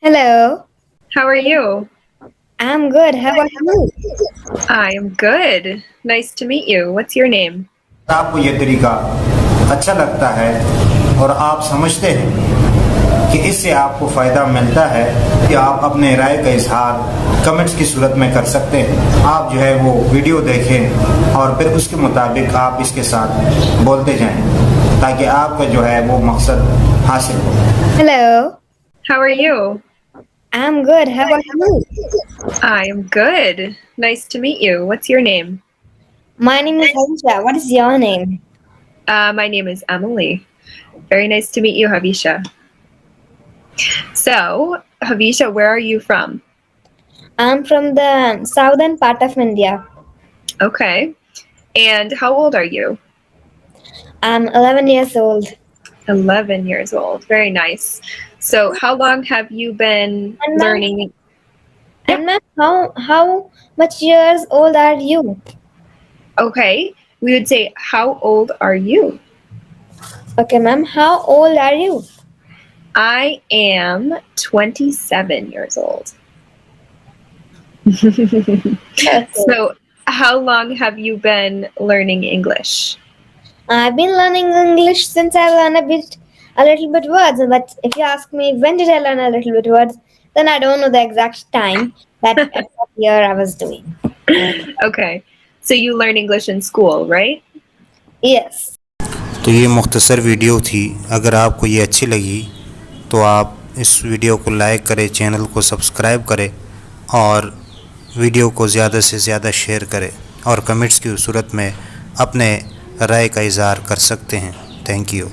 Hello, How are you? I'm good. How about you? I am good. Nice to meet you. What's your name? आपको ये तरीका अच्छा लगता है और आप समझते हैं कि इससे आपको फ़ायदा मिलता है कि आप अपने राय का इजहार कमेंट्स की सूरत में कर सकते हैं। आप जो है वो वीडियो देखें और फिर उसके मुताबिक आप इसके साथ बोलते जाएं ताकि आपका जो है वो मकसद हासिल हो। Hello, How are you? I'm good. How about you? I am good. Nice to meet you. What's your name? My name is Havisha. What is your name? My name is Emily. Very nice to meet you, Havisha. So, Havisha, where are you from? I'm from the southern part of India. Okay. And how old are you? I'm 11 years old. 11 years old. Very nice. So, how long have you been And ma'am, learning? and ma'am, how much years old are you? Okay. We would say, how old are you? Okay, ma'am, how old are you? I am 27 years old. Okay. So, how long have you been learning English? I've been learning English since I learned a little bit words. But if you ask me when did I learn a little bit words, then I don't know the exact time that at what year I was doing. Okay. So, you learn English in school, right? Yes. तो ये मुख्तसर video थी। अगर आपको ये अच्छी लगी तो आप इस वीडियो को लाइक करें, चैनल को सब्सक्राइब करें और वीडियो को ज़्यादा से ज़्यादा शेयर करें और कमेंट्स की सूरत में अपने राय का इज़हार कर सकते हैं। Thank you.